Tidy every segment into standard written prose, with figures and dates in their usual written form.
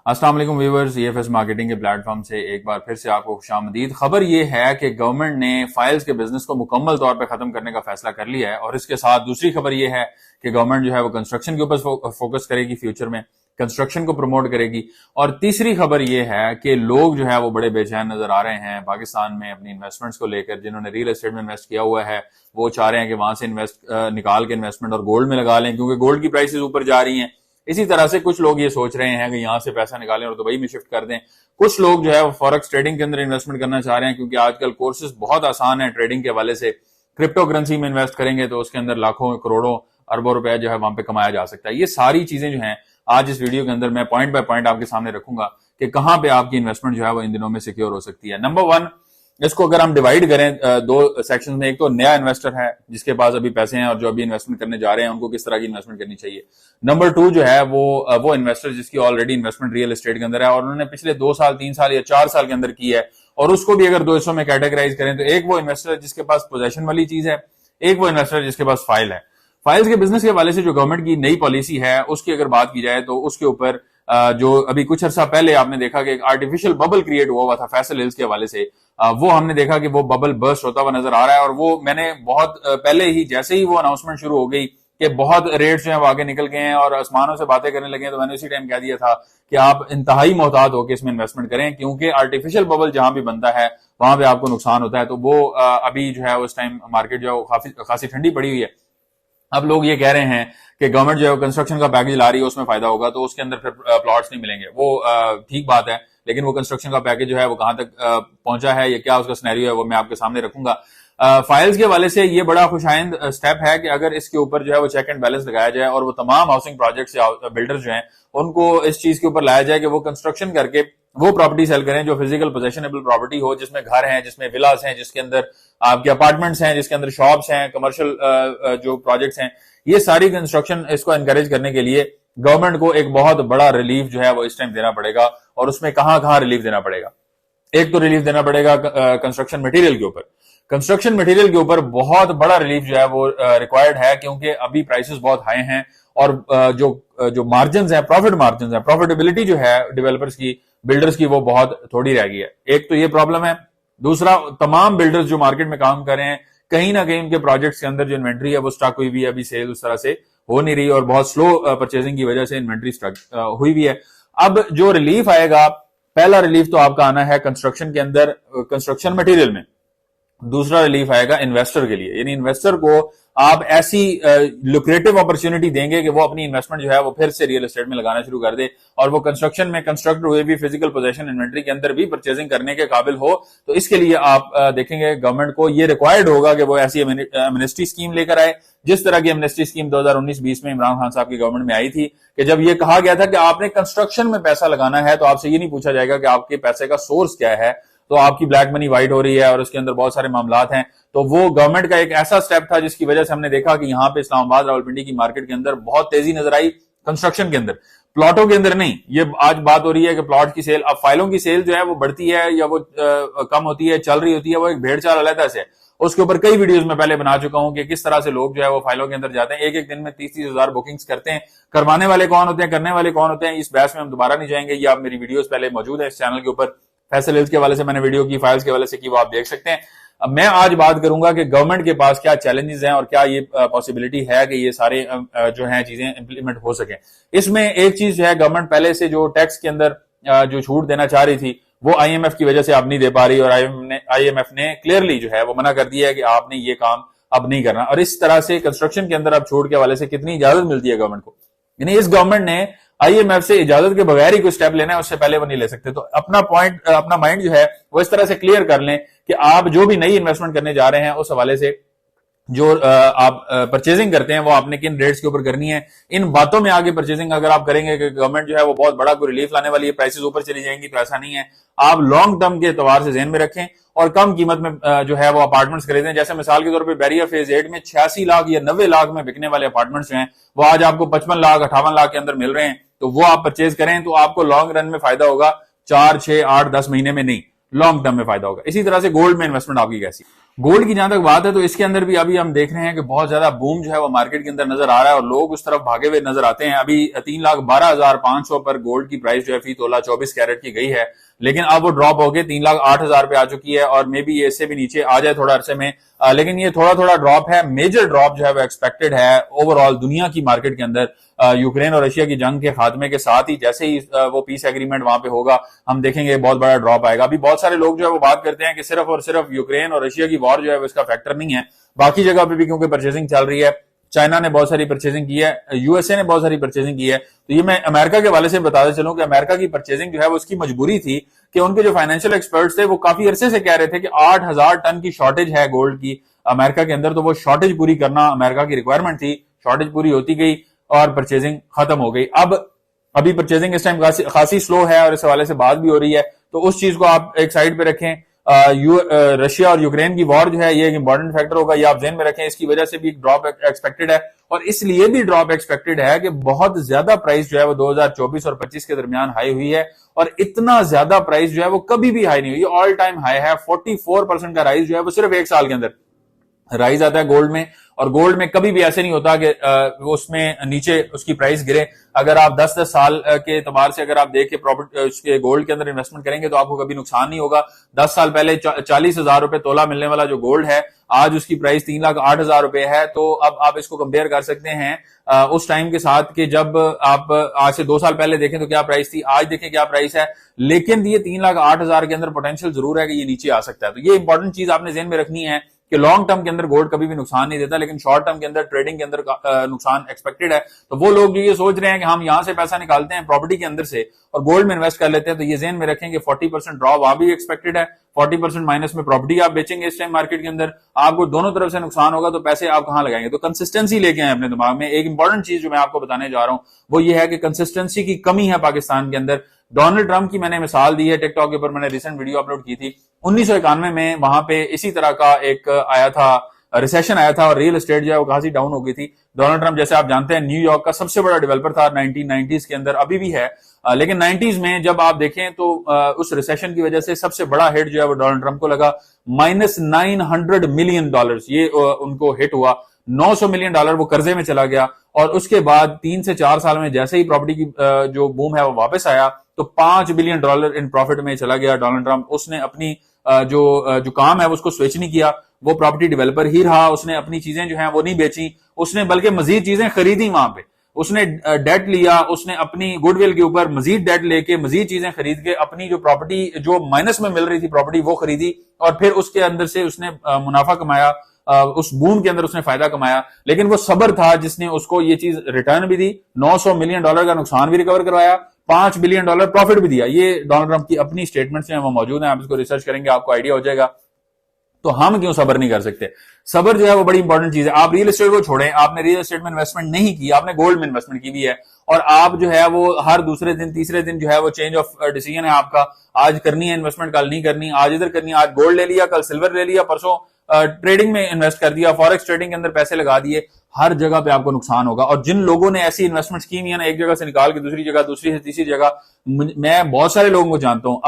अस्सलाम वालेकुम viewers, EFS marketing के प्लेटफॉर्म से एक बार फिर से आपको खुशामदीद। खबर ये है कि गवर्नमेंट ने फाइल्स के बिजनेस को मुकम्मल तौर पर खत्म करने का फैसला कर लिया है और इसके साथ दूसरी खबर ये है कि गवर्नमेंट जो है वो कंस्ट्रक्शन के ऊपर फोकस करेगी, फ्यूचर में कंस्ट्रक्शन को प्रमोट करेगी। और तीसरी खबर यह है कि लोग जो है वो बड़े बेचैन नजर आ रहे हैं पाकिस्तान में अपनी इन्वेस्टमेंट्स को लेकर। जिन्होंने रियल एस्टेट में इन्वेस्ट किया हुआ है वो चाह रहे हैं कि वहां से निकाल के इन्वेस्टमेंट और गोल्ड में लगा लें, क्योंकि गोल्ड की प्राइसेस ऊपर जा रही हैं। इसी तरह से कुछ लोग ये सोच रहे हैं कि यहां से पैसा निकालें और दुबई में शिफ्ट कर दें। कुछ लोग जो है वो फॉरेक्स ट्रेडिंग के अंदर इन्वेस्टमेंट करना चाह रहे हैं, क्योंकि आजकल कोर्सेज बहुत आसान है ट्रेडिंग के हवाले से। क्रिप्टो करेंसी में इन्वेस्ट करेंगे तो उसके अंदर लाखों करोड़ों अरबों रुपए जो है वहां पे कमाया जा सकता है। ये सारी चीजें जो हैं आज इस वीडियो के अंदर मैं पॉइंट बाय पॉइंट आपके सामने रखूंगा कि कहां पे आपकी इन्वेस्टमेंट जो है वो इन दिनों में सिक्योर हो सकती है। नंबर वन, इसको अगर हम डिवाइड करें दो सेक्शन में, एक तो नया इन्वेस्टर है जिसके पास अभी पैसे हैं और जो अभी इन्वेस्टमेंट करने जा रहे हैं उनको किस तरह की इन्वेस्टमेंट करनी चाहिए। नंबर टू जो है वो इन्वेस्टर जिसकी ऑलरेडी इन्वेस्टमेंट रियल एस्टेट के अंदर है और उन्होंने पिछले 2 साल 3 साल या 4 साल के अंदर की है, और उसको भी अगर दो हिस्सों में कैटेगराइज करें तो एक वो इन्वेस्टर जिसके पास पोजेशन वाली चीज है, एक वो इन्वेस्टर जिसके पास फाइल है। फाइल्स के बिजनेस के हवाले से जो गवर्नमेंट की नई पॉलिसी है उसकी अगर बात की जाए तो उसके ऊपर जो अभी कुछ अर्सा पहले आपने देखा कि एक आर्टिफिशियल बबल क्रिएट हुआ था फैसल हिल्स के हवाले से, वो हमने देखा कि वो बबल बर्स्ट होता हुआ नजर आ रहा है। और वो मैंने बहुत पहले ही, जैसे ही वो अनाउंसमेंट शुरू हो गई कि बहुत रेट्स जो है वो आगे निकल गए हैं और आसमानों से बातें करने लगे हैं, तो मैंने उसी टाइम कह दिया था कि आप इंतहाई मोहतात होकर इसमें इन्वेस्टमेंट करें, क्योंकि आर्टिफिशियल बबल जहां भी बनता है वहां पे आपको नुकसान होता है। तो वो अभी जो है उस टाइम मार्केट जो है वो खासी ठंडी पड़ी हुई है। अब लोग ये कह रहे हैं कि गवर्नमेंट जो है कंस्ट्रक्शन का पैकेज ला रही है उसमें फायदा होगा, तो उसके अंदर फिर प्लॉट्स नहीं मिलेंगे। वो ठीक बात है, लेकिन वो कंस्ट्रक्शन का पैकेज जो है वो कहां तक पहुंचा है या क्या उसका सिनेरियो है वो मैं आपके सामने रखूंगा। फाइल्स के हवाले से ये बड़ा खुशाइंद स्टेप है कि अगर इसके ऊपर जो है वो चेक एंड बैलेंस लगाया जाए और वो तमाम हाउसिंग प्रोजेक्ट्स या बिल्डर्स जो हैं उनको इस चीज के ऊपर लाया जाए कि वो कंस्ट्रक्शन करके वो प्रॉपर्टी सेल करें जो फिजिकल पोजेशनेबल प्रॉपर्टी हो, जिसमें घर हैं, जिसमें विलास हैं, जिसके अंदर आपके अपार्टमेंट्स हैं, जिसके अंदर शॉप्स हैं, कमर्शियल जो प्रोजेक्ट्स हैं। ये सारी कंस्ट्रक्शन इसको एनकरेज करने के लिए गवर्नमेंट को एक बहुत बड़ा रिलीफ जो है वो इस टाइम देना पड़ेगा। और उसमें कहां कहां रिलीफ देना पड़ेगा? एक तो रिलीफ देना पड़ेगा कंस्ट्रक्शन मटेरियल के ऊपर। कंस्ट्रक्शन मटेरियल के ऊपर बहुत बड़ा रिलीफ जो है वो रिक्वायर्ड है, क्योंकि अभी प्राइसेस बहुत हाई हैं और जो मार्जिन है, प्रॉफिट मार्जिन है, प्रॉफिटेबिलिटी जो है डेवलपर्स की, बिल्डर्स की, वो बहुत थोड़ी रह गई है। एक तो ये प्रॉब्लम है। दूसरा, तमाम बिल्डर्स जो मार्केट में काम कर रहे हैं कहीं ना कहीं उनके प्रोजेक्ट्स के अंदर जो इन्वेंट्री है वो स्टॉक हुई भी है, अभी सेल उस तरह से हो नहीं रही और बहुत स्लो परचेजिंग की वजह से इन्वेंट्री स्टॉक हुई भी है। अब जो रिलीफ आएगा, पहला रिलीफ तो आपका आना है कंस्ट्रक्शन के अंदर, कंस्ट्रक्शन मटेरियल में। दूसरा रिलीफ आएगा इन्वेस्टर के लिए, यानी इन्वेस्टर को आप ऐसी लुक्रेटिव अपॉर्चुनिटी देंगे कि वो अपनी इन्वेस्टमेंट जो है वो फिर से रियल एस्टेट में लगाना शुरू कर दे और वो कंस्ट्रक्शन में कंस्ट्रक्ट हुए भी फिजिकल पोजेशन इन्वेंट्री के अंदर भी परचेजिंग करने के काबिल हो। तो इसके लिए आप देखेंगे गवर्नमेंट को ये रिक्वायर्ड होगा कि वो ऐसी एमनेस्टी स्कीम लेकर आए, जिस तरह की एमनेस्टी स्कीम 2019-20 में इमरान खान साहब की गवर्नमेंट में आई थी, कि जब ये कहा गया था कि आपने कंस्ट्रक्शन में पैसा लगाना है तो आपसे ये नहीं पूछा जाएगा कि आपके पैसे का सोर्स क्या है, तो आपकी ब्लैक मनी वाइट हो रही है और उसके अंदर बहुत सारे मामलात हैं। तो वो गवर्नमेंट का एक ऐसा स्टेप था जिसकी वजह से हमने देखा कि यहाँ पे इस्लामाबाद, रावलपिंडी की मार्केट के अंदर बहुत तेजी नजर आई कंस्ट्रक्शन के अंदर, प्लॉटों के अंदर नहीं। ये आज बात हो रही है कि प्लॉट की सेल, अब फाइलों की सेल जो है वो बढ़ती है या वो कम होती है, चल रही होती है, वो एक भेड़ चाल अलग से है। उसके ऊपर कई वीडियोस में पहले बना चुका हूं कि किस तरह से लोग जो है वो फाइलों के अंदर जाते हैं, एक एक दिन में 30-30 हजार बुकिंग्स करते हैं। करवाने वाले कौन होते हैं, करने वाले कौन होते हैं, इस बहस में हम दोबारा नहीं जाएंगे। ये आप मेरी वीडियोस पहले मौजूद है इस चैनल के ऊपर, फैसल हिल्स के हवाले से मैंने वीडियो की, फाइल्स के हवाले से की, वो आप देख सकते हैं। अब मैं आज बात करूंगा कि गवर्नमेंट के पास क्या चैलेंजेस हैं और क्या ये पॉसिबिलिटी है कि ये सारे जो हैं चीजें इंप्लीमेंट हो सके। इसमें एक चीज जो है, गवर्नमेंट पहले से जो टैक्स के अंदर जो छूट देना चाह रही थी वो आईएमएफ की वजह से अब नहीं दे पा रही, और आईएमएफ ने क्लियरली जो है वो मना कर दिया है कि आपने ये काम अब नहीं करना। और इस तरह से कंस्ट्रक्शन के अंदर अब छूट के हवाले से कितनी इजाजत मिलती है गवर्नमेंट को, यानी इस गवर्नमेंट ने आईएमएफ से इजाजत के बगैर ही कोई स्टेप लेना है, उससे पहले वो नहीं ले सकते। तो अपना पॉइंट, अपना माइंड जो है वो इस तरह से क्लियर कर लें कि आप जो भी नई इन्वेस्टमेंट करने जा रहे हैं उस हवाले से जो आप परचेजिंग करते हैं वो आपने किन रेट्स के ऊपर करनी है। इन बातों में आगे परचेजिंग अगर आप करेंगे कि गवर्नमेंट जो है वो बहुत बड़ा कोई रिलीफ लाने वाली है, प्राइसेस ऊपर चली जाएंगी, तो ऐसा नहीं है। आप लॉन्ग टर्म के एतबार से ध्यान में रखें और कम कीमत में जो है वो अपार्टमेंट्स खरीदें। जैसे मिसाल के तौर पर बैरियर फेज 8 में 86 लाख या 90 लाख में बिकने वाले अपार्टमेंट्स जो हैं वो आज आपको 55 लाख 58 लाख के अंदर मिल रहे हैं, तो वो आप परचेज करें तो आपको लॉन्ग रन में फायदा होगा, 4, 6, 8, 10 महीने में नहीं, लॉन्ग टर्म में फायदा होगा। इसी तरह से गोल्ड में इन्वेस्टमेंट आपकी कैसी? गोल्ड की जहां तक बात है तो इसके अंदर भी अभी हम देख रहे हैं कि बहुत ज्यादा बूम जो है वो मार्केट के अंदर नजर आ रहा है और लोग उस तरफ भागे हुए नजर आते हैं। अभी 3,12,500 पर गोल्ड की प्राइस जो है फी तोला 24 कैरेट की गई है, लेकिन अब वो ड्रॉप हो गए 3,08,000 पे आ चुकी है और मे बी ये इससे भी नीचे आ जाए थोड़ा अरसे में। लेकिन ये थोड़ा थोड़ा ड्रॉप है, मेजर ड्रॉप जो है वो एक्सपेक्टेड है ओवरऑल दुनिया की मार्केट के अंदर। यूक्रेन और रशिया की जंग के खात्मे के साथ ही जैसे ही वो पीस एग्रीमेंट वहां पे होगा, हम देखेंगे बहुत बड़ा ड्रॉप आएगा। अभी बहुत सारे लोग जो है वो बात करते हैं कि सिर्फ और सिर्फ यूक्रेन और रशिया की वॉर जो है वो इसका फैक्टर नहीं है, बाकी जगह पे भी क्योंकि परचेसिंग चल रही है। चाइना ने बहुत सारी परचेसिंग की है, यूएसए ने बहुत सारी परचेसिंग की है। तो ये मैं अमेरिका के हवाले से बताते चलूं कि अमेरिका की परचेसिंग जो है वो उसकी मजबूरी थी कि उनके जो फाइनेंशियल एक्सपर्ट्स थे वो काफी अरसे से कह रहे थे कि 8,000 टन की शॉर्टेज है गोल्ड की अमेरिका के अंदर, तो वो शॉर्टेज पूरी करना अमेरिका की रिक्वायरमेंट थी। शॉर्टेज पूरी होती गई और परचेजिंग खत्म हो गई। अब अभी परचेजिंग इस टाइम खासी स्लो है और इस हवाले से बात भी हो रही है, तो उस चीज को आप एक साइड पे रखें। रशिया और यूक्रेन की वॉर जो है ये एक इंपॉर्टेंट फैक्टर होगा, ये आप ध्यान में रखें। इसकी वजह से भी ड्रॉप एक्सपेक्टेड है और इसलिए भी ड्रॉप एक्सपेक्टेड है कि बहुत ज्यादा प्राइस जो है वो 2024 और 25 के दरमियान हाई हुई है और इतना ज्यादा प्राइस जो है वो कभी भी हाई नहीं हुई, ऑल टाइम हाई है। 44% का राइज जो है वो सिर्फ एक साल के अंदर राइज आता है गोल्ड में, और गोल्ड में कभी भी ऐसे नहीं होता कि उसमें नीचे उसकी प्राइस गिरे। अगर आप 10-10 साल के एतबार से अगर आप देख के प्रॉपर्टी गोल्ड के अंदर इन्वेस्टमेंट करेंगे तो आपको कभी नुकसान नहीं होगा। 10 साल पहले 40,000 रुपए तोला मिलने वाला जो गोल्ड है, आज उसकी प्राइस 3,08,000 रुपए है। तो अब आप इसको कंपेयर कर सकते हैं उस टाइम के साथ कि जब आप आज से 2 साल पहले देखें तो क्या प्राइस थी, आज देखें क्या प्राइस है। लेकिन ये 3,08,000 के अंदर पोटेंशियल जरूर है कि ये नीचे आ सकता है। तो ये इंपॉर्टेंट चीज आपने ज़हन में रखनी है कि लॉन्ग टर्म के अंदर गोल्ड कभी भी नुकसान नहीं देता, लेकिन शॉर्ट टर्म के अंदर ट्रेडिंग के अंदर नुकसान एक्सपेक्टेड है। तो वो लोग जो ये सोच रहे हैं कि हम यहां से पैसा निकालते हैं प्रॉपर्टी के अंदर से और गोल्ड में इन्वेस्ट कर लेते हैं, तो ये ज़हन में रखें कि 40% ड्रॉप वहां भी एक्सपेक्टेड है। 40% माइनस में प्रॉपर्टी आप बेचेंगे इस टाइम मार्केट के अंदर, आपको दोनों तरफ से नुकसान होगा, तो पैसे आप कहां लगाएंगे। तो कंसिस्टेंसी लेके आए अपने दिमाग में। एक इंपॉर्टेंट चीज जो मैं आपको बताने जा रहा हूं वो ये है कि कंसिस्टेंसी की कमी है पाकिस्तान के अंदर। डोनाल्ड ट्रंप की मैंने मिसाल दी है, टिकटॉक के ऊपर मैंने रिसेंट वीडियो अपलोड की थी। 1991 में वहां पे इसी तरह का एक आया था, रिसेशन आया था और रियल एस्टेट जो है वो खासी डाउन हो गई थी। डोनाल्ड ट्रंप जैसे आप जानते हैं न्यूयॉर्क का सबसे बड़ा डेवलपर था 1990s के अंदर, अभी भी है। लेकिन 90s में जब आप देखें तो उस रिसेशन की वजह से सबसे बड़ा हिट जो है वो डोनाल्ड ट्रंप को लगा, -$900 मिलियन ये उनको हिट हुआ। $900 मिलियन वो कर्जे में चला गया और उसके बाद 3 से 4 साल में जैसे ही प्रॉपर्टी की जो बूम है वो वापस आया तो $5 बिलियन इन प्रॉफिट में चला गया डोनाल्ड ट्रंप। उसने अपनी जो काम है उसको स्विच नहीं किया, वो प्रॉपर्टी डेवलपर ही रहा। उसने अपनी चीजें जो हैं वो नहीं बेची, उसने बल्कि मजीद चीजें खरीदी वहां पे। उसने डेट लिया, उसने अपनी गुडविल के ऊपर मजीद डेट लेके मजीद चीजें खरीद के अपनी जो प्रॉपर्टी जो माइनस में मिल रही थी प्रॉपर्टी वो खरीदी और फिर उसके अंदर से उसने मुनाफा कमाया, उस बूम के अंदर उसने फायदा कमाया। लेकिन वो सब्र था जिसने उसको ये चीज रिटर्न भी दी, $900 मिलियन का नुकसान भी रिकवर करवाया, $5 बिलियन प्रॉफिट भी दिया। ये डोनाल्ड ट्रंप की अपनी स्टेटमेंट्स में वो मौजूद है, आप इसको रिसर्च करेंगे आपको आइडिया हो जाएगा। तो हम क्यों सब्र नहीं कर सकते? सब्र जो है वो बड़ी इंपॉर्टेंट चीज है। आप रियल एस्टेट को छोड़ें, आपने रियल एस्टेट में इन्वेस्टमेंट नहीं की, आपने गोल्ड में इन्वेस्टमेंट की भी है और आप जो है वो हर दूसरे दिन तीसरे दिन जो है वो चेंज ऑफ डिसीजन है आपका। आज करनी है इन्वेस्टमेंट, कल नहीं करनी, आज इधर करनी है, आज गोल्ड ले लिया, कल सिल्वर ले लिया, परसों ट्रेडिंग में इन्वेस्ट कर दिया, फॉरेक्स ट्रेडिंग के अंदर पैसे लगा दिए। हर जगह पे आपको नुकसान होगा। और जिन लोगों ने ऐसी इन्वेस्टमेंट्स की हुई है ना, एक जगह से निकाल के दूसरी जगह, दूसरी से तीसरी जगह, मैं बहुत सारे लोगों को जानता हूं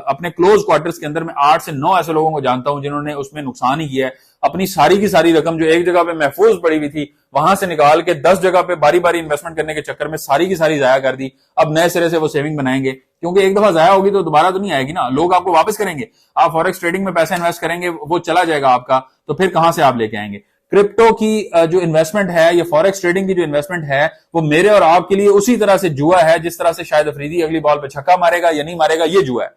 अपने क्लोज क्वार्टर्स के अंदर, मैं 8 से 9 ऐसे लोगों को जानता हूं जिन्होंने उसमें नुकसान ही किया है। अपनी सारी की सारी रकम जो एक जगह पे महफूज पड़ी हुई थी वहां से निकाल के 10 जगह पे बारी बारी इन्वेस्टमेंट करने के चक्कर में सारी की सारी जाया कर दी। अब नए सिरे से वो सेविंग बनाएंगे, क्योंकि एक दफा जाया होगी तो दोबारा तो नहीं आएगी ना, लोग आपको वापस करेंगे। आप फॉरेक्स ट्रेडिंग में पैसा इन्वेस्ट करेंगे, वो चला जाएगा आपका, तो फिर कहां से आप लेके आएंगे? क्रिप्टो की जो इन्वेस्टमेंट है या फॉरेक्स ट्रेडिंग की जो इन्वेस्टमेंट है वो मेरे और आपके लिए उसी तरह से जुआ है जिस तरह से शायद अफरीदी अगली बॉल पे छक्का मारेगा या नहीं मारेगा, ये जुआ है।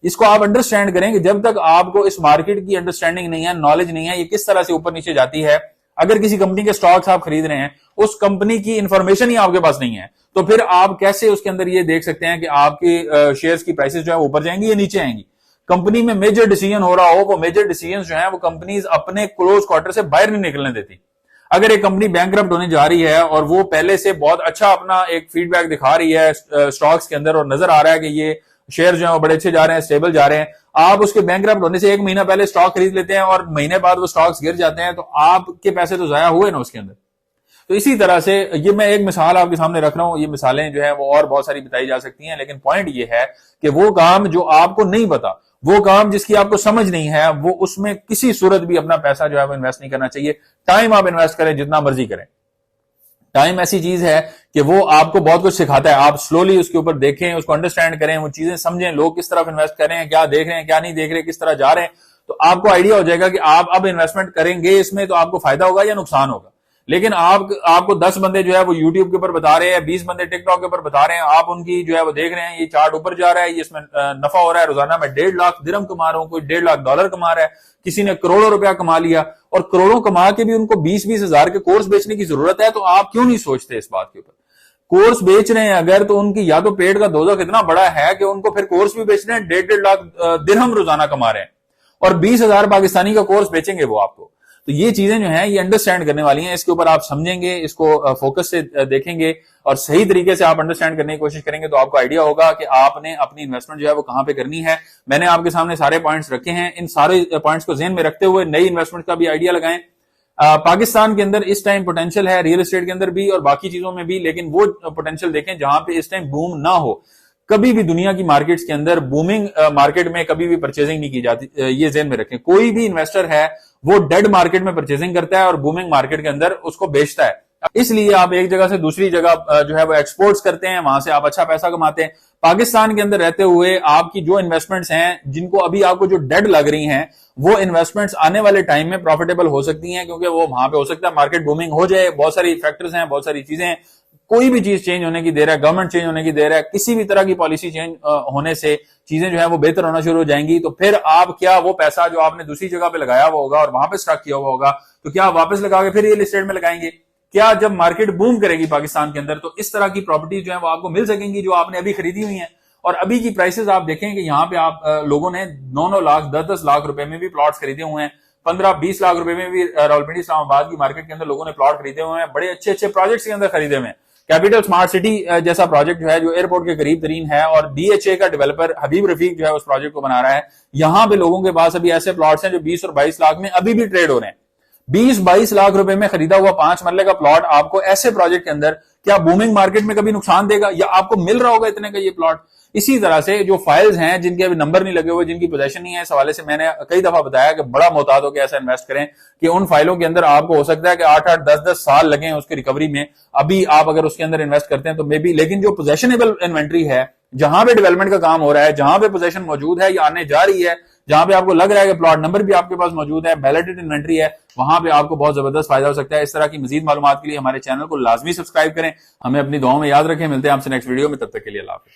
इसको आप अंडरस्टैंड करें कि जब तक आपको इस मार्केट की अंडरस्टैंडिंग नहीं है, नॉलेज नहीं है, ये किस तरह से ऊपर नीचे जाती है। अगर किसी कंपनी के स्टॉक्स आप खरीद रहे हैं, उस कंपनी की इंफॉर्मेशन ही आपके पास नहीं है, तो फिर आप कैसे उसके अंदर ये देख सकते हैं कि आपके शेयर्स की प्राइसेस जो है ऊपर जाएंगी या नीचे आएंगी? कंपनी में मेजर डिसीजन हो रहा हो, वो मेजर डिसीजन जो है वो कंपनीज अपने क्लोज क्वार्टर से बाहर नहीं निकलने देती। अगर एक कंपनी बैंकरप्ट होने जा रही है और वो पहले से बहुत अच्छा अपना एक फीडबैक दिखा रही है स्टॉक्स के अंदर और नजर आ रहा है कि ये शेयर जो है वो बड़े अच्छे जा रहे हैं, स्टेबल जा रहे हैं, आप उसके बैंकरप्ट होने से 1 महीना पहले स्टॉक खरीद लेते हैं और महीने बाद वो स्टॉक्स गिर जाते हैं, तो आपके पैसे तो जाया हुए ना उसके अंदर। तो इसी तरह से ये मैं एक मिसाल आपके सामने रख रहा हूं, ये मिसालें जो है वो और बहुत सारी बताई जा सकती हैं, लेकिन पॉइंट ये है कि वो काम जो आपको नहीं पता, वो काम जिसकी आपको समझ नहीं है, वो उसमें किसी सूरत भी अपना पैसा जो है वो इन्वेस्ट नहीं करना चाहिए। टाइम आप इन्वेस्ट करें जितना मर्जी करें, टाइम ऐसी चीज है कि वो आपको बहुत कुछ सिखाता है। आप स्लोली उसके ऊपर देखें, उसको अंडरस्टैंड करें, वो चीजें समझें, लोग किस तरफ इन्वेस्ट कर रहे हैं, क्या देख रहे हैं, क्या नहीं देख रहे, किस तरह जा रहे हैं, तो आपको आइडिया हो जाएगा कि आप अब इन्वेस्टमेंट करेंगे इसमें तो आपको फायदा होगा या नुकसान होगा। लेकिन आपको 10 बंदे जो है वो यूट्यूब के ऊपर बता रहे हैं, 20 बंदे टिकटॉक के ऊपर बता रहे हैं, आप उनकी जो है वो देख रहे हैं, ये चार्ट ऊपर जा रहा है, ये इसमें नफा हो रहा है, रोजाना मैं 1.5 लाख दिरहम कमा रहा हूं, कोई 1.5 लाख डॉलर कमा रहा है, किसी ने करोड़ों रुपया कमा लिया, और करोड़ों कमा के भी उनको 20-20 हजार के कोर्स बेचने की जरूरत है, तो आप क्यों नहीं सोचते इस बात के ऊपर? कोर्स बेच रहे हैं अगर, तो उनकी या तो पेट का दोज़ख इतना बड़ा है कि उनको फिर कोर्स भी बेच रहे हैं, 1.5 लाख दिरहम रोजाना कमा रहे हैं, और 20,000 पाकिस्तानी का कोर्स बेचेंगे वो आपको। तो ये चीजें जो हैं ये अंडरस्टैंड करने वाली हैं, इसके ऊपर आप समझेंगे, इसको फोकस से देखेंगे और सही तरीके से आप अंडरस्टैंड करने की कोशिश करेंगे, तो आपको आइडिया होगा कि आपने अपनी इन्वेस्टमेंट जो है वो कहां पे करनी है। मैंने आपके सामने सारे पॉइंट्स रखे हैं, इन सारे पॉइंट्स को ज़हन में रखते हुए नई इन्वेस्टमेंट का भी आइडिया लगाएं। पाकिस्तान के अंदर इस टाइम पोटेंशियल है, रियल एस्टेट के अंदर भी और बाकी चीजों में भी, लेकिन वो पोटेंशियल देखें जहां पे इस टाइम बूम ना हो। कभी भी दुनिया की मार्केट्स के अंदर बूमिंग मार्केट में कभी भी परचेजिंग नहीं की जाती, ये ज़हन में रखें। कोई भी इन्वेस्टर है वो डेड मार्केट में परचेजिंग करता है और बूमिंग मार्केट के अंदर उसको बेचता है। इसलिए आप एक जगह से दूसरी जगह जो है वो एक्सपोर्ट्स करते हैं, वहां से आप अच्छा पैसा कमाते हैं। पाकिस्तान के अंदर रहते हुए आपकी जो इन्वेस्टमेंट्स हैं, जिनको अभी आपको जो डेड लग रही हैं, वो इन्वेस्टमेंट्स आने वाले टाइम में प्रॉफिटेबल हो सकती हैं, क्योंकि वो वहां पे हो सकता है मार्केट बूमिंग हो जाए। बहुत सारी फैक्टर्स हैं, बहुत सारी चीजें हैं, कोई भी चीज चेंज होने की देर है, गवर्नमेंट चेंज होने की देर है, किसी भी तरह की पॉलिसी चेंज होने से चीजें जो है वो बेहतर होना शुरू हो जाएंगी। तो फिर आप क्या वो पैसा जो आपने दूसरी जगह पे लगाया हुआ होगा और वहां पे स्टॉक किया हुआ होगा, तो क्या आप वापस लगा के फिर रियल एस्टेट में लगाएंगे? क्या जब मार्केट बूम करेगी पाकिस्तान के अंदर, तो इस तरह की प्रॉपर्टीज जो है वो आपको मिल सकेंगी जो आपने अभी खरीदी हुई है? और अभी की प्राइसेस आप देखें कि यहाँ पे आप लोगों ने 9-9 लाख 10-10 लाख रुपए में भी प्लॉट्स खरीदे हुए हैं, 15-20 लाख रुपए में भी रावलपिंडी इस्लामाबाद की मार्केट के अंदर लोगों ने प्लॉट खरीदे हुए हैं, बड़े अच्छे अच्छे प्रोजेक्ट्स के अंदर खरीदे हुए हैं। कैपिटल स्मार्ट सिटी जैसा प्रोजेक्ट जो है, जो एयरपोर्ट के करीब तरीन है, और डीएचए का डेवलपर हबीब रफीक जो है उस प्रोजेक्ट को बना रहा है। यहां पे लोगों के पास अभी ऐसे प्लॉट्स हैं जो 20 और 22 लाख में अभी भी ट्रेड हो रहे हैं। 20-22 लाख रुपए में खरीदा हुआ 5 मरले का प्लॉट आपको ऐसे प्रोजेक्ट के अंदर क्या बूमिंग मार्केट में कभी नुकसान देगा, या आपको मिल रहा होगा इतने का ये प्लॉट? इसी तरह से जो फाइल्स हैं जिनके अभी नंबर नहीं लगे हुए, जिनकी पोजीशन नहीं है, इस हवाले से मैंने कई दफा बताया कि बड़ा मोहतात होकर ऐसा इन्वेस्ट करें कि उन फाइलों के अंदर आपको हो सकता है कि 8-8, 10-10 साल लगे उसकी रिकवरी में। अभी आप अगर उसके अंदर इन्वेस्ट करते हैं तो मे बी, लेकिन जो पोजेशनेबल इन्वेंट्री है, जहां पे डेवलपमेंट का काम हो रहा है, जहां पे पोजीशन मौजूद है या आने जा रही है, जहां पे आपको लग रहा है कि प्लॉट नंबर भी आपके पास मौजूद है, वैलिडेटेड इन्वेंट्री है, वहां पे आपको बहुत जबरदस्त फायदा हो सकता है। इस तरह की मजीद मालूमात के लिए हमारे चैनल को लाजमी सब्सक्राइब करें, हमें अपनी दुआओं में याद रखें। मिलते हैं आपसे नेक्स्ट वीडियो में, तब तक के लिए अल्लाह हाफिज़।